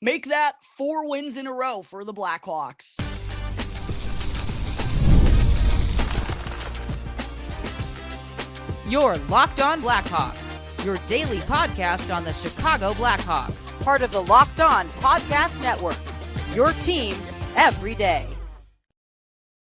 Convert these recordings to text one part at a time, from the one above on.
make that 4 wins in a row for the Blackhawks. You're Locked On Blackhawks, your daily podcast on the Chicago Blackhawks, part of the Locked On Podcast Network, your team every day.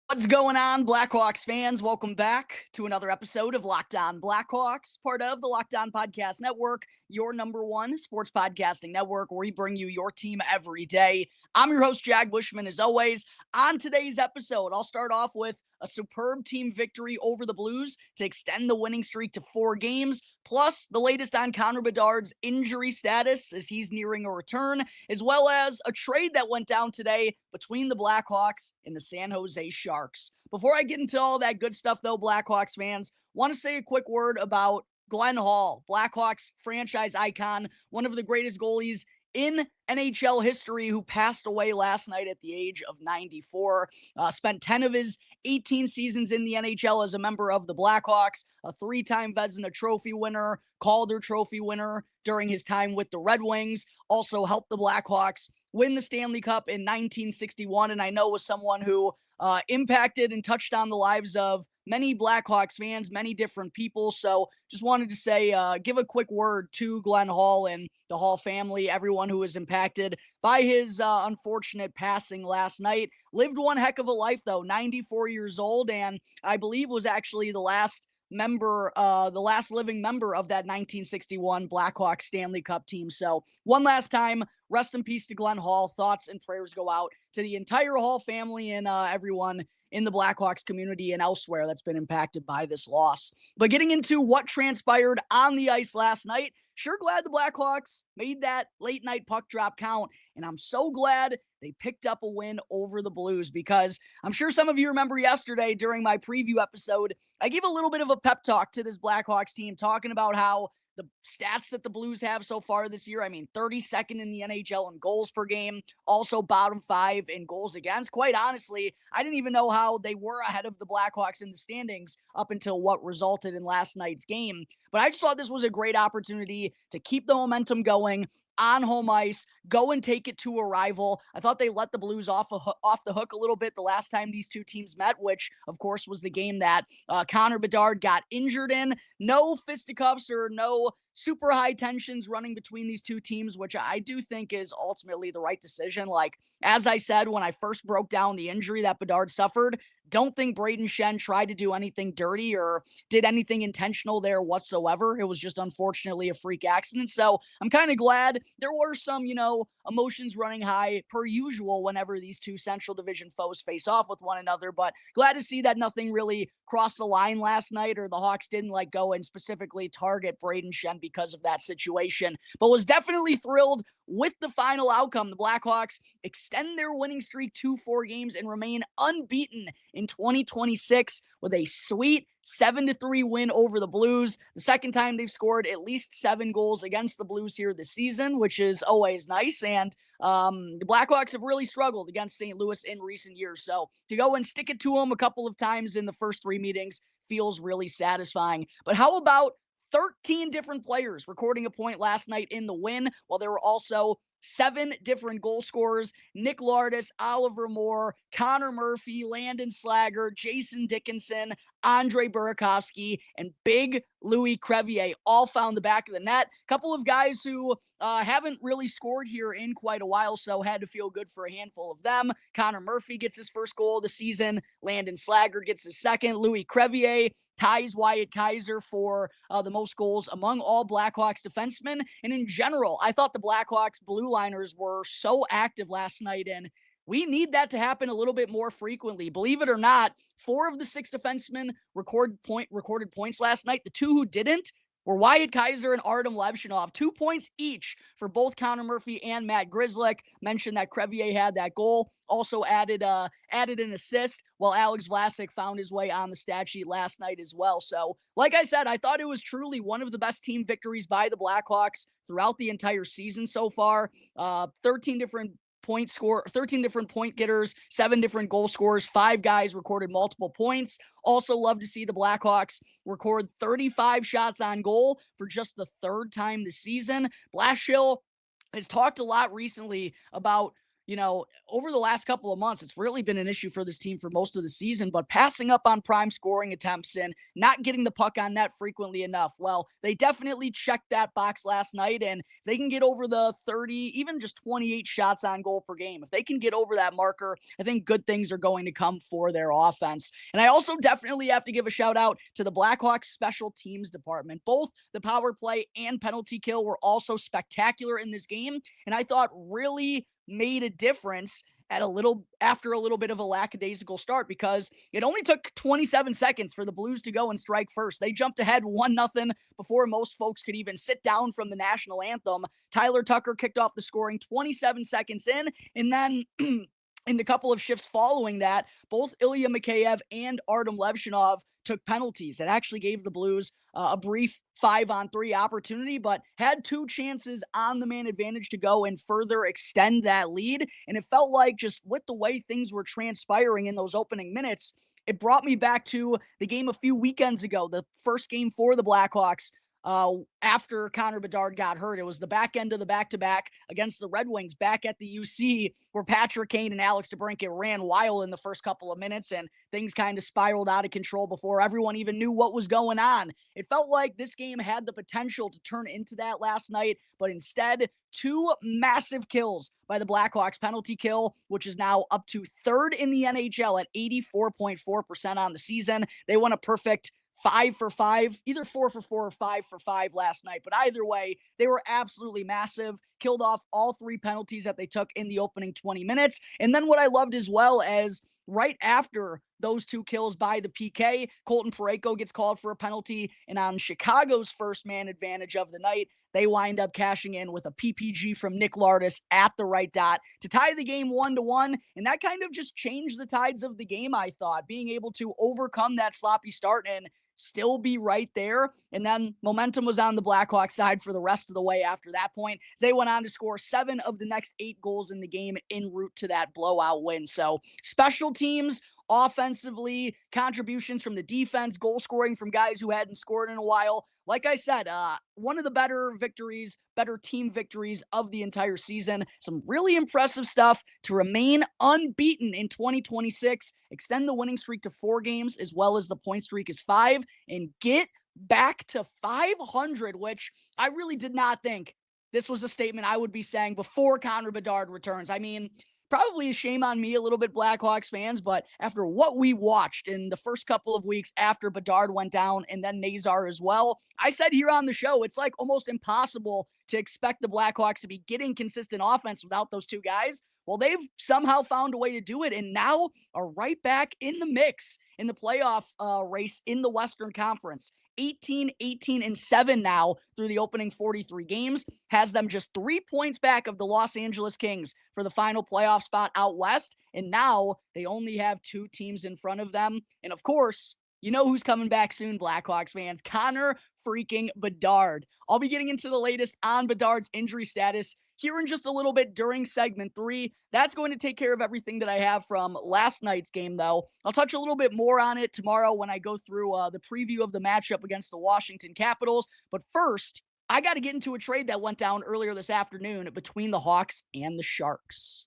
What's going on, Blackhawks fans? Welcome back to another episode of Locked On Blackhawks, part of the Locked On Podcast Network, your number one sports podcasting network, where we bring you your team every day. I'm your host, Jack Bushman, as always. On today's episode, I'll start off with a superb team victory over the Blues to extend the winning streak to 4 games, plus the latest on Connor Bedard's injury status as he's nearing a return, as well as a trade that went down today between the Blackhawks and the San Jose Sharks. Before I get into all that good stuff, though, Blackhawks fans, want to say a quick word about Glenn Hall, Blackhawks franchise icon, one of the greatest goalies in NHL history, who passed away last night at the age of 94. Spent 10 of his 18 seasons in the NHL as a member of the Blackhawks, a 3-time Vezina Trophy winner, Calder Trophy winner during his time with the Red Wings, also helped the Blackhawks win the Stanley Cup in 1961, and I know was someone who impacted and touched on the lives of many Blackhawks fans, many different people. So just wanted to say, give a quick word to Glenn Hall and the Hall family, everyone who was impacted by his unfortunate passing last night. Lived one heck of a life, though, 94 years old, and I believe was actually the last living member of that 1961 Blackhawks Stanley Cup team. So one last time, rest in peace to Glenn Hall. Thoughts and prayers go out to the entire Hall family and everyone in the Blackhawks community and elsewhere that's been impacted by this loss. But getting into what transpired on the ice last night, sure glad the Blackhawks made that late night puck drop count, and I'm so glad they picked up a win over the Blues, because I'm sure some of you remember yesterday during my preview episode, I gave a little bit of a pep talk to this Blackhawks team, talking about how the stats that the Blues have so far this year, 32nd in the NHL in goals per game, also bottom 5 in goals against. Quite honestly, I didn't even know how they were ahead of the Blackhawks in the standings up until what resulted in last night's game. But I just thought this was a great opportunity to keep the momentum going on home ice, go and take it to a rival. I thought they let the Blues off the hook a little bit the last time these two teams met, which, of course, was the game that Connor Bedard got injured in. No fisticuffs or no super high tensions running between these two teams, which I do think is ultimately the right decision. Like, as I said when I first broke down the injury that Bedard suffered, don't think Braden Shen tried to do anything dirty or did anything intentional there whatsoever. It was just unfortunately a freak accident. So I'm kind of glad there were some, emotions running high per usual whenever these two Central Division foes face off with one another. But glad to see that nothing really crossed the line last night, or the Hawks didn't go and specifically target Braden Shen because of that situation. But was definitely thrilled with the final outcome. The Blackhawks extend their winning streak to 4 games and remain unbeaten in 2026 with a sweet 7-3 win over the Blues. The second time they've scored at least 7 goals against the Blues here this season, which is always nice. And the Blackhawks have really struggled against St. Louis in recent years. So to go and stick it to them a couple of times in the first 3 meetings feels really satisfying. But how about 13 different players recording a point last night in the win, while there were also 7 different goal scorers: Nick Lardis, Oliver Moore, Connor Murphy, Landon Slager, Jason Dickinson, Andre Burakovsky, and Big Louis Crevier all found the back of the net. A couple of guys who haven't really scored here in quite a while, so had to feel good for a handful of them. Connor Murphy gets his first goal of the season. Landon Slager gets his second. Louis Crevier ties Wyatt Kaiser for the most goals among all Blackhawks defensemen. And in general, I thought the Blackhawks blue liners were so active last night, and we need that to happen a little bit more frequently. Believe it or not, 4 of the 6 defensemen recorded points last night. The 2 who didn't were Wyatt Kaiser and Artem Levshinov. 2 points each for both Connor Murphy and Matt Grzelcyk. Mentioned that Crevier had that goal. Also added an assist, while Alex Vlasic found his way on the stat sheet last night as well. So, like I said, I thought it was truly one of the best team victories by the Blackhawks throughout the entire season so far. 13 different point getters, 7 different goal scorers, 5 guys recorded multiple points. Also love to see the Blackhawks record 35 shots on goal for just the 3rd time this season. Blashill has talked a lot recently about, over the last couple of months, it's really been an issue for this team for most of the season, but passing up on prime scoring attempts and not getting the puck on net frequently enough. Well, they definitely checked that box last night, and if they can get over the 30, even just 28 shots on goal per game, if they can get over that marker, I think good things are going to come for their offense. And I also definitely have to give a shout out to the Blackhawks special teams department. Both the power play and penalty kill were also spectacular in this game, and I thought really made a difference after a little bit of a lackadaisical start, because it only took 27 seconds for the Blues to go and strike first. They jumped ahead 1-0 before most folks could even sit down from the national anthem. Tyler Tucker kicked off the scoring 27 seconds in, and then in the couple of shifts following that, both Ilya Mikheyev and Artem Levshinov took penalties. It actually gave the Blues a brief 5-on-3 opportunity, but had two chances on the man advantage to go and further extend that lead. And it felt like, just with the way things were transpiring in those opening minutes, it brought me back to the game a few weekends ago, the first game for the Blackhawks. After Connor Bedard got hurt, it was the back end of the back-to-back against the Red Wings back at the UC, where Patrick Kane and Alex DeBrincat ran wild in the first couple of minutes, and things kind of spiraled out of control before everyone even knew what was going on. It felt like this game had the potential to turn into that last night, but instead, two massive kills by the Blackhawks. Penalty kill, which is now up to third in the NHL at 84.4% on the season. They won a perfect 5 for 5, either 4 for 4 or 5 for 5 last night. But either way, they were absolutely massive, killed off all three penalties that they took in the opening 20 minutes. And then what I loved as well, as right after those two kills by the PK, Colton Parayko gets called for a penalty, and on Chicago's first man advantage of the night, they wind up cashing in with a PPG from Nick Lardis at the right dot to tie the game 1-1. And that kind of just changed the tides of the game, I thought, being able to overcome that sloppy start and still be right there. And then momentum was on the Blackhawks side for the rest of the way after that point, as they went on to score 7 of the next 8 goals in the game en route to that blowout win. So special teams, offensively, contributions from the defense, goal scoring from guys who hadn't scored in a while. Like I said, one of the better team victories of the entire season. Some really impressive stuff to remain unbeaten in 2026, extend the winning streak to 4 games, as well as the point streak is 5, and get back to 500, which I really did not think this was a statement I would be saying before Connor Bedard returns. I mean, probably a shame on me a little bit, Blackhawks fans, but after what we watched in the first couple of weeks after Bedard went down and then Nazar as well, I said here on the show, it's like almost impossible to expect the Blackhawks to be getting consistent offense without those two guys. Well, they've somehow found a way to do it, and now are right back in the mix in the playoff race in the Western Conference. 18-18-7 now through the opening 43 games, has them just 3 points back of the Los Angeles Kings for the final playoff spot out west. And now they only have 2 teams in front of them. And of course, you know who's coming back soon, Blackhawks fans: Connor freaking Bedard. I'll be getting into the latest on Bedard's injury status here in just a little bit during segment 3. That's going to take care of everything that I have from last night's game, though. I'll touch a little bit more on it tomorrow when I go through the preview of the matchup against the Washington Capitals. But first, I got to get into a trade that went down earlier this afternoon between the Hawks and the Sharks.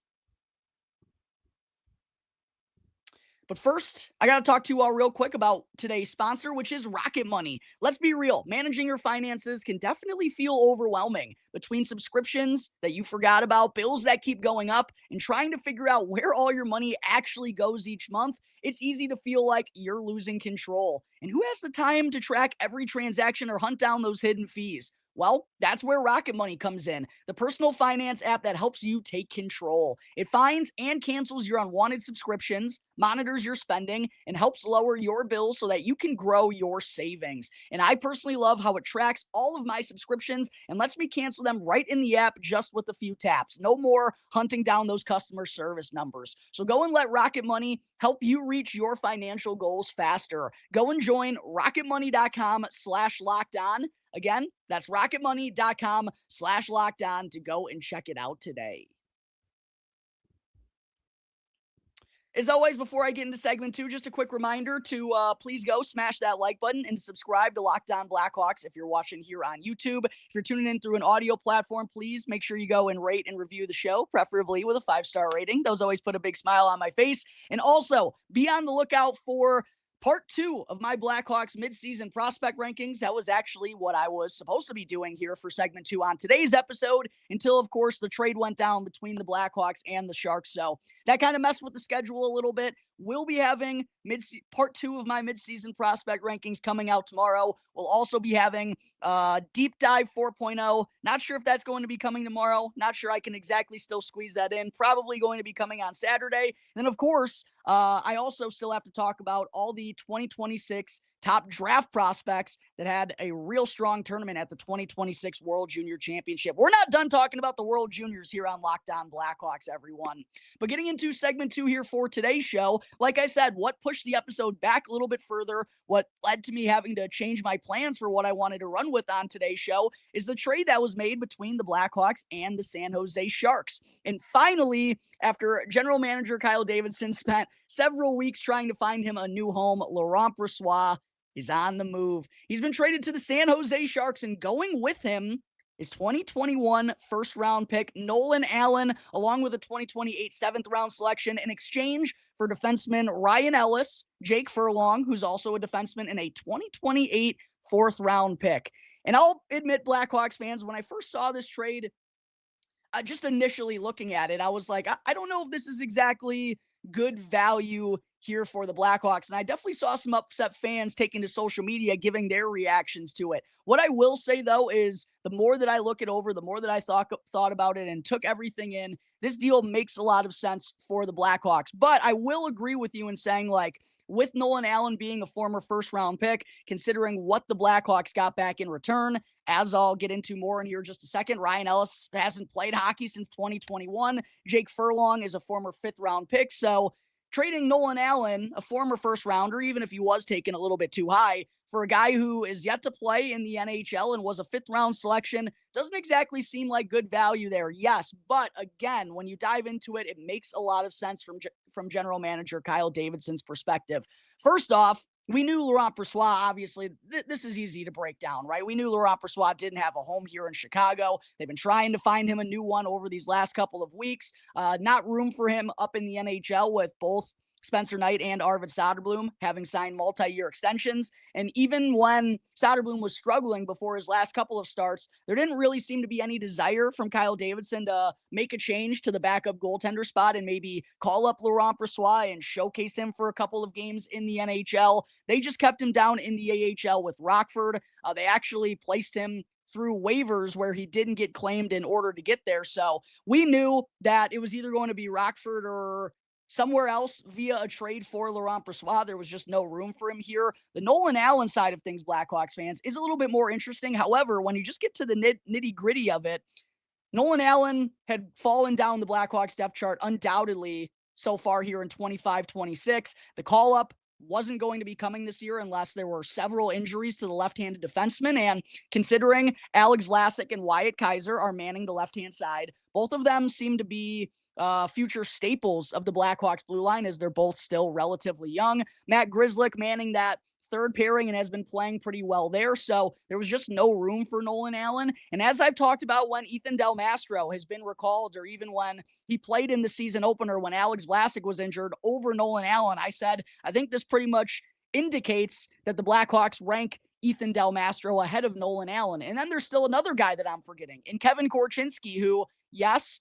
But first, I got to talk to you all real quick about today's sponsor, which is Rocket Money. Let's be real. Managing your finances can definitely feel overwhelming. Between subscriptions that you forgot about, bills that keep going up, and trying to figure out where all your money actually goes each month, it's easy to feel like you're losing control. And who has the time to track every transaction or hunt down those hidden fees? Well, that's where Rocket Money comes in, the personal finance app that helps you take control. It finds and cancels your unwanted subscriptions, monitors your spending, and helps lower your bills so that you can grow your savings. And I personally love how it tracks all of my subscriptions and lets me cancel them right in the app just with a few taps. No more hunting down those customer service numbers. So go and let Rocket Money help you reach your financial goals faster. Go and join rocketmoney.com/lockedon. Again, that's rocketmoney.com/lockedon to go and check it out today. As always, before I get into segment 2, just a quick reminder to please go smash that like button and subscribe to Locked On Blackhawks if you're watching here on YouTube. If you're tuning in through an audio platform, please make sure you go and rate and review the show, preferably with a 5-star rating. Those always put a big smile on my face. And also, be on the lookout for Part 2 of my Blackhawks midseason prospect rankings. That was actually what I was supposed to be doing here for segment 2 on today's episode until, of course, the trade went down between the Blackhawks and the Sharks. So that kind of messed with the schedule a little bit. We'll be having part 2 of my midseason prospect rankings coming out tomorrow. We'll also be having Deep Dive 4.0. Not sure if that's going to be coming tomorrow. Not sure I can exactly still squeeze that in. Probably going to be coming on Saturday. And then, of course, I also still have to talk about all the 2026 top draft prospects that had a real strong tournament at the 2026 World Junior Championship. We're not done talking about the World Juniors here on Locked On Blackhawks, everyone. But getting into segment 2 here for today's show, like I said, what pushed the episode back a little bit further, what led to me having to change my plans for what I wanted to run with on today's show, is the trade that was made between the Blackhawks and the San Jose Sharks. And finally, after general manager Kyle Davidson spent several weeks trying to find him a new home, Laurent Brossoit is on the move. He's been traded to the San Jose Sharks, and going with him is 2021 first-round pick Nolan Allan, along with a 2028 seventh-round selection in exchange for defenseman Ryan Ellis, Jake Furlong, who's also a defenseman, and a 2028 fourth-round pick. And I'll admit, Blackhawks fans, when I first saw this trade, just initially looking at it, I was like, I don't know if this is exactly good value here for the Blackhawks. And I definitely saw some upset fans taking to social media, giving their reactions to it. What I will say, though, is the more that I look it over, the more that I thought about it and took everything in, this deal makes a lot of sense for the Blackhawks. But I will agree with you in saying, like, with Nolan Allan being a former first-round pick, considering what the Blackhawks got back in return, as I'll get into more in here in just a second, Ryan Ellis hasn't played hockey since 2021. Jake Furlong is a former fifth-round pick. So trading Nolan Allan, a former first-rounder, even if he was taken a little bit too high, for a guy who is yet to play in the NHL and was a fifth-round selection, doesn't exactly seem like good value there. Yes, but again, when you dive into it, it makes a lot of sense from general manager Kyle Davidson's perspective. First off, we knew Laurent Brossoit, obviously, this is easy to break down, right? We knew Laurent Brossoit didn't have a home here in Chicago. They've been trying to find him a new one over these last couple of weeks. Not room for him up in the NHL with both Spencer Knight and Arvid Soderblom having signed multi-year extensions. And even when Soderblom was struggling before his last couple of starts, there didn't really seem to be any desire from Kyle Davidson to make a change to the backup goaltender spot and maybe call up Laurent Brossoit and showcase him for a couple of games in the NHL. They just kept him down in the AHL with Rockford. They actually placed him through waivers where he didn't get claimed in order to get there. So we knew that it was either going to be Rockford or somewhere else via a trade for Laurent Brossoit. There was just no room for him here. The Nolan Allan side of things, Blackhawks fans, is a little bit more interesting. However, when you just get to the nitty-gritty of it, Nolan Allan had fallen down the Blackhawks depth chart undoubtedly so far here in 25-26. The call-up wasn't going to be coming this year unless there were several injuries to the left-handed defenseman. And considering Alex Vlasic and Wyatt Kaiser are manning the left-hand side, both of them seem to be future staples of the Blackhawks blue line as they're both still relatively young. Matt Grzelcyk manning that third pairing and has been playing pretty well there. So there was just no room for Nolan Allan. And as I've talked about when Ethan Del Mastro has been recalled, or even when he played in the season opener when Alex Vlasic was injured over Nolan Allan, I said, I think this pretty much indicates that the Blackhawks rank Ethan Del Mastro ahead of Nolan Allan. And then there's still another guy that I'm forgetting, in Kevin Korchinski, who, yes,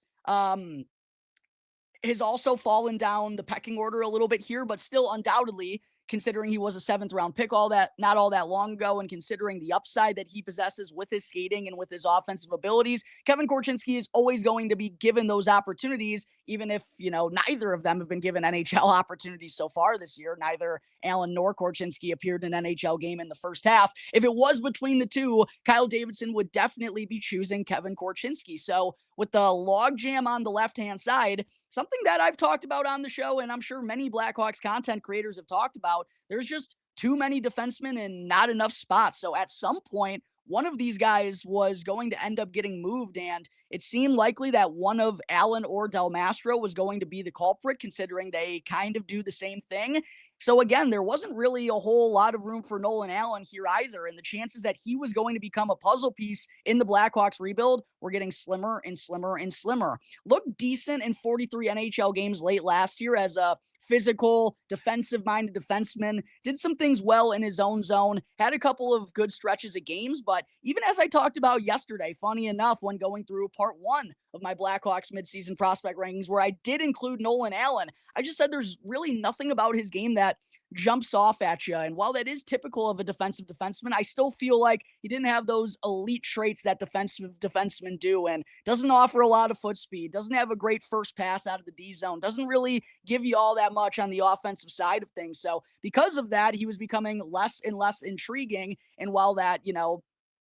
has also fallen down the pecking order a little bit here, but still undoubtedly, considering he was a seventh-round pick not all that long ago, and considering the upside that he possesses with his skating and with his offensive abilities, Kevin Korchinski is always going to be given those opportunities, even if, neither of them have been given NHL opportunities so far this year. Neither Allan nor Korchinski appeared in an NHL game in the first half. If it was between the two, Kyle Davidson would definitely be choosing Kevin Korchinski. So with the logjam on the left-hand side, something that I've talked about on the show, and I'm sure many Blackhawks content creators have talked about, there's just too many defensemen and not enough spots. So at some point, one of these guys was going to end up getting moved, and it seemed likely that one of Allan or Del Mastro was going to be the culprit, considering they kind of do the same thing. So again, there wasn't really a whole lot of room for Nolan Allan here either, and the chances that he was going to become a puzzle piece in the Blackhawks rebuild were getting slimmer and slimmer and slimmer. Looked decent in 43 NHL games late last year as a physical, defensive-minded defenseman, did some things well in his own zone, had a couple of good stretches of games, but even as I talked about yesterday, funny enough, when going through part one of my Blackhawks midseason prospect rankings, where I did include Nolan Allan, I just said there's really nothing about his game that jumps off at you. And while that is typical of a defensive defenseman, I still feel like he didn't have those elite traits that defensive defensemen do, and doesn't offer a lot of foot speed, doesn't have a great first pass out of the D zone, doesn't really give you all that much on the offensive side of things. So because of that, he was becoming less and less intriguing. And while that,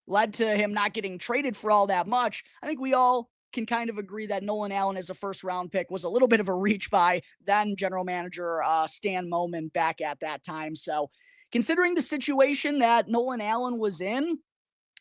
led to him not getting traded for all that much, I think we all can kind of agree that Nolan Allan as a first round pick was a little bit of a reach by then general manager Stan Moman back at that time. So considering the situation that Nolan Allan was in,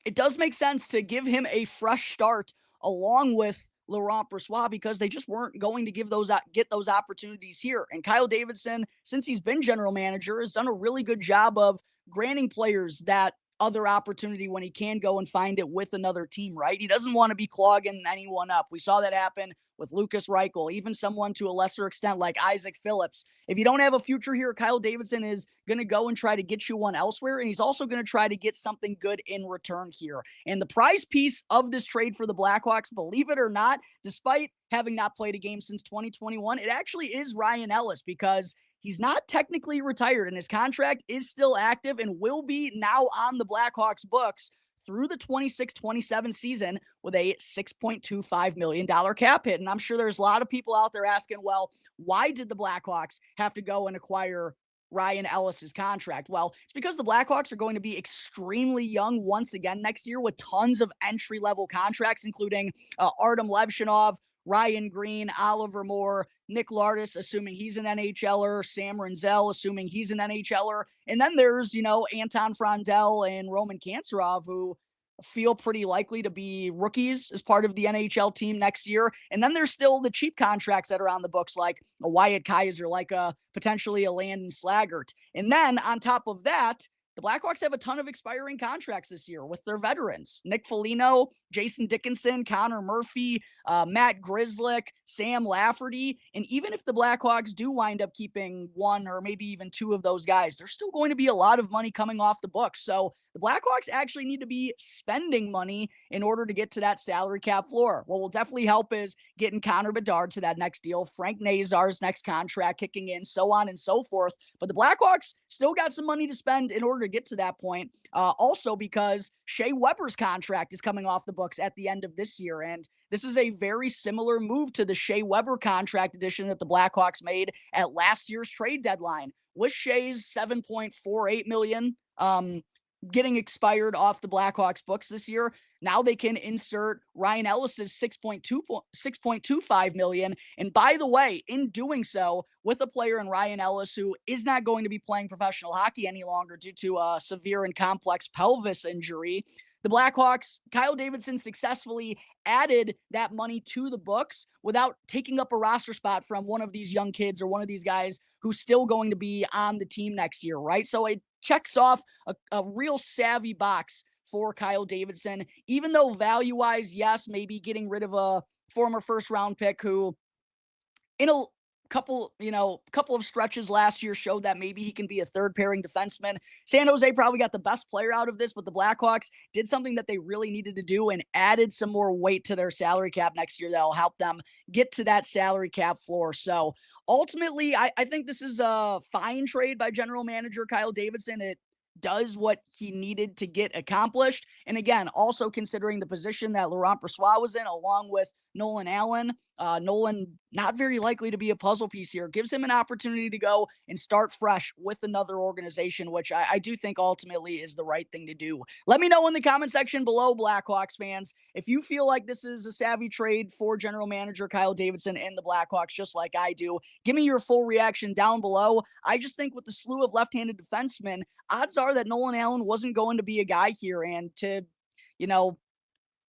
it does make sense to give him a fresh start along with Laurent Brossoit, because they just weren't going to get those opportunities here. And Kyle Davidson, since he's been general manager, has done a really good job of granting players that other opportunity when he can go and find it with another team, right? He doesn't want to be clogging anyone up. We saw that happen with Lucas Reichel, even someone to a lesser extent like Isaac Phillips. If you don't have a future here, Kyle Davidson is going to go and try to get you one elsewhere, and he's also going to try to get something good in return here. And the prize piece of this trade for the Blackhawks, believe it or not, despite having not played a game since 2021, it actually is Ryan Ellis, because he's not technically retired, and his contract is still active and will be now on the Blackhawks books through the 26-27 season with a $6.25 million cap hit. And I'm sure there's a lot of people out there asking, well, why did the Blackhawks have to go and acquire Ryan Ellis's contract? Well, it's because the Blackhawks are going to be extremely young once again next year with tons of entry-level contracts, including Artem Levshinov, Ryan Green, Oliver Moore, Nick Lardis, assuming he's an NHLer, Sam Renzel, assuming he's an NHLer. And then there's, Anton Frondel and Roman Kanserov, who feel pretty likely to be rookies as part of the NHL team next year. And then there's still the cheap contracts that are on the books, like a Wyatt Kaiser, like potentially a Landon Slaggert. And then on top of that, the Blackhawks have a ton of expiring contracts this year with their veterans. Nick Foligno, Jason Dickinson, Connor Murphy, Matt Grzelcyk, Sam Lafferty. And even if the Blackhawks do wind up keeping one or maybe even two of those guys, there's still going to be a lot of money coming off the books. So the Blackhawks actually need to be spending money in order to get to that salary cap floor. What will definitely help is getting Connor Bedard to that next deal, Frank Nazar's next contract kicking in, so on and so forth. But the Blackhawks still got some money to spend in order to get to that point. Also because Shea Weber's contract is coming off the books at the end of this year. And this is a very similar move to the Shea Weber contract addition that the Blackhawks made at last year's trade deadline. With Shea's $7.48 million getting expired off the Blackhawks books this year, now they can insert Ryan Ellis's $6.25 million. And by the way, in doing so, with a player in Ryan Ellis who is not going to be playing professional hockey any longer due to a severe and complex pelvis injury, the Blackhawks, Kyle Davidson successfully added that money to the books without taking up a roster spot from one of these young kids or one of these guys who's still going to be on the team next year, right? So it checks off a real savvy box for Kyle Davidson, even though value-wise, yes, maybe getting rid of a former first-round pick who in a couple of stretches last year showed that maybe he can be a third pairing defenseman. San Jose probably got the best player out of this, but the Blackhawks did something that they really needed to do and added some more weight to their salary cap next year that'll help them get to that salary cap floor. So ultimately, I think this is a fine trade by general manager Kyle Davidson. It does what he needed to get accomplished. And again, also considering the position that Laurent Brossoit was in, along with Nolan Allan, Nolan not very likely to be a puzzle piece here, gives him an opportunity to go and start fresh with another organization, which I do think ultimately is the right thing to do. Let me know in the comment section below, Blackhawks fans, if you feel like this is a savvy trade for general manager Kyle Davidson and the Blackhawks, just like I do. Give me your full reaction down below. I just think with the slew of left-handed defensemen, odds are that Nolan Allan wasn't going to be a guy here, and to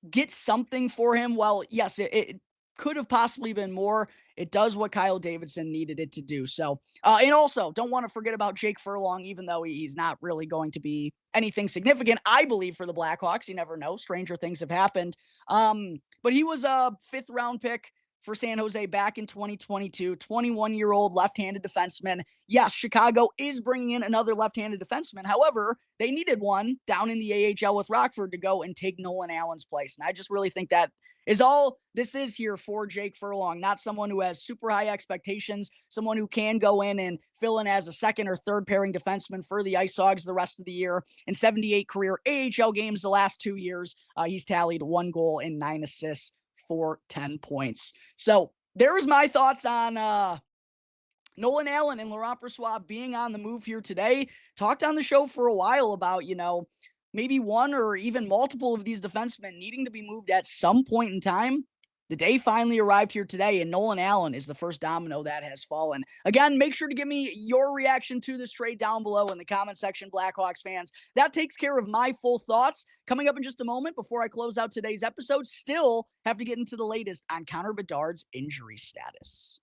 get something for him. Well, yes, it could have possibly been more. It does what Kyle Davidson needed it to do. So, and also don't want to forget about Jake Furlong, even though he's not really going to be anything significant, I believe, for the Blackhawks. You never know. Stranger things have happened. But he was a 5th round pick for San Jose back in 2022, 21-year-old left-handed defenseman. Yes, Chicago is bringing in another left-handed defenseman. However, they needed one down in the AHL with Rockford to go and take Nolan Allan's place. And I just really think that is all this is here for Jake Furlong, not someone who has super high expectations, someone who can go in and fill in as a 2nd or 3rd pairing defenseman for the Ice Hogs the rest of the year. In 78 career AHL games the last 2 years, he's tallied 1 goal and 9 assists for 10 points. So there's my thoughts on Nolan Allan and Laurent Brossoit being on the move here today. Talked on the show for a while about, maybe one or even multiple of these defensemen needing to be moved at some point in time. The day finally arrived here today, and Nolan Allan is the first domino that has fallen. Again, make sure to give me your reaction to this trade down below in the comment section, Blackhawks fans. That takes care of my full thoughts. Coming up in just a moment, before I close out today's episode, still have to get into the latest on Connor Bedard's injury status.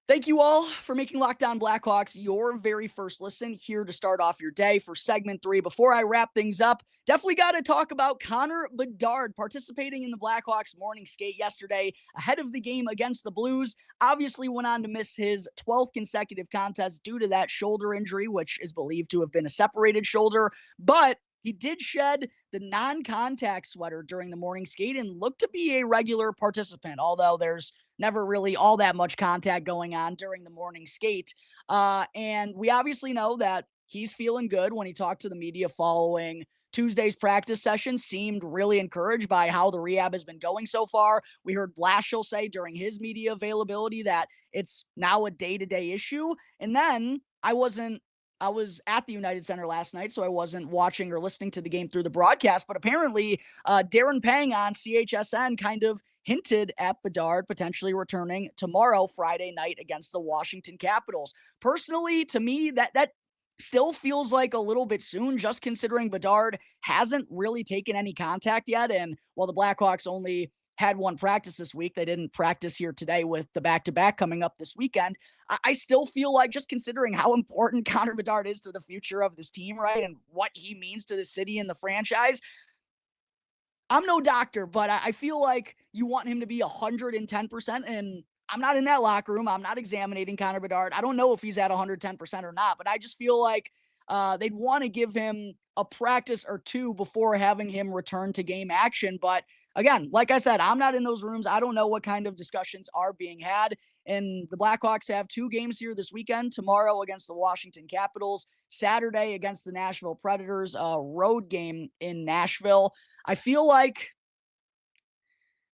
Thank you all for making Locked On Blackhawks your very first listen here to start off your day for segment 3. Before I wrap things up, definitely got to talk about Connor Bedard participating in the Blackhawks morning skate yesterday ahead of the game against the Blues. Obviously went on to miss his 12th consecutive contest due to that shoulder injury, which is believed to have been a separated shoulder, but he did shed the non-contact sweater during the morning skate and looked to be a regular participant, although there's never really all that much contact going on during the morning skate. And we obviously know that he's feeling good. When he talked to the media following Tuesday's practice session, seemed really encouraged by how the rehab has been going so far. We heard Blashill say during his media availability that it's now a day-to-day issue. And then I was at the United Center last night, so I wasn't watching or listening to the game through the broadcast, but apparently Darren Pang on CHSN kind of hinted at Bedard potentially returning tomorrow, Friday night, against the Washington Capitals. Personally, to me, that still feels like a little bit soon, just considering Bedard hasn't really taken any contact yet. And while the Blackhawks only had one practice this week, they didn't practice here today with the back-to-back coming up this weekend. I still feel like, just considering how important Connor Bedard is to the future of this team, right, and what he means to the city and the franchise, I'm no doctor, but I feel like you want him to be 110%, and I'm not in that locker room. I'm not examining Connor Bedard. I don't know if he's at 110% or not, but I just feel like they'd want to give him a practice or two before having him return to game action. But again, like I said, I'm not in those rooms. I don't know what kind of discussions are being had. And the Blackhawks have 2 games here this weekend, tomorrow against the Washington Capitals, Saturday against the Nashville Predators, a road game in Nashville. I feel like,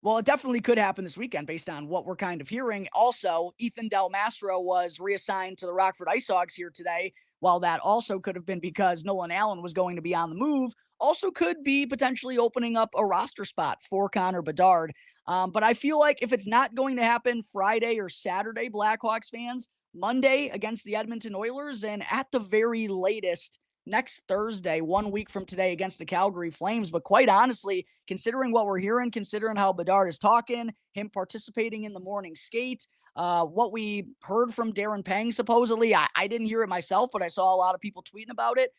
well, it definitely could happen this weekend based on what we're kind of hearing. Also, Ethan Del Mastro was reassigned to the Rockford Ice Hogs here today. While that also could have been because Nolan Allan was going to be on the move, also could be potentially opening up a roster spot for Connor Bedard. But I feel like if it's not going to happen Friday or Saturday, Blackhawks fans, Monday against the Edmonton Oilers, and at the very latest, next Thursday, 1 week from today, against the Calgary Flames. But quite honestly, considering what we're hearing, considering how Bedard is talking, him participating in the morning skate, what we heard from Darren Pang, supposedly, I didn't hear it myself, but I saw a lot of people tweeting about it.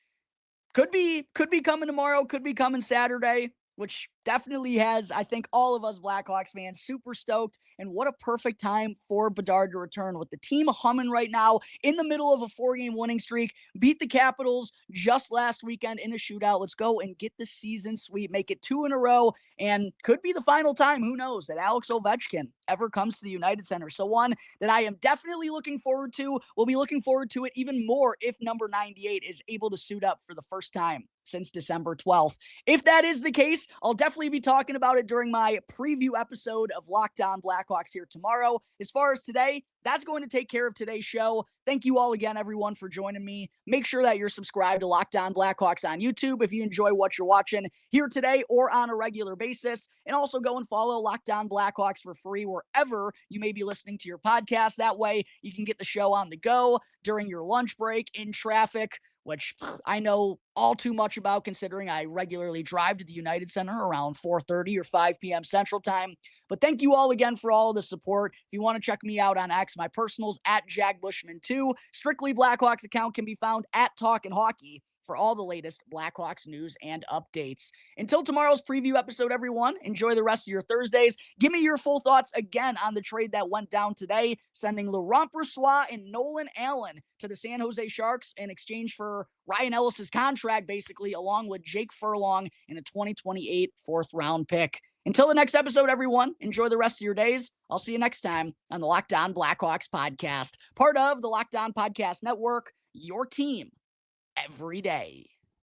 Could be coming tomorrow, could be coming Saturday, which definitely has, I think, all of us Blackhawks fans super stoked. And what a perfect time for Bedard to return, with the team humming right now in the middle of a 4-game winning streak. Beat the Capitals just last weekend in a shootout. Let's go and get the season sweep, make it 2 in a row, and could be the final time, who knows, that Alex Ovechkin ever comes to the United Center. So one that I am definitely looking forward to. We'll be looking forward to it even more if number 98 is able to suit up for the first time since December 12th. If that is the case, I'll definitely be talking about it during my preview episode of Locked On Blackhawks here tomorrow. As far as today, that's going to take care of today's show. Thank you all again, everyone, for joining me. Make sure that you're subscribed to Locked On Blackhawks on YouTube if you enjoy what you're watching here today or on a regular basis. And also go and follow Locked On Blackhawks for free wherever you may be listening to your podcast. That way you can get the show on the go, during your lunch break, in traffic, which I know all too much about considering I regularly drive to the United Center around 4:30 or 5 p.m. Central Time. But thank you all again for all the support. If you want to check me out on X, my personals at Jack Bushman 2. Strictly Blackhawks account can be found at Talkin' Hockey for all the latest Blackhawks news and updates. Until tomorrow's preview episode, everyone, enjoy the rest of your Thursdays. Give me your full thoughts again on the trade that went down today, sending Laurent Brossoit and Nolan Allan to the San Jose Sharks in exchange for Ryan Ellis' contract, basically, along with Jake Furlong and a 2028 fourth-round pick. Until the next episode, everyone, enjoy the rest of your days. I'll see you next time on the Locked On Blackhawks podcast, part of the Locked On Podcast Network, your team every day.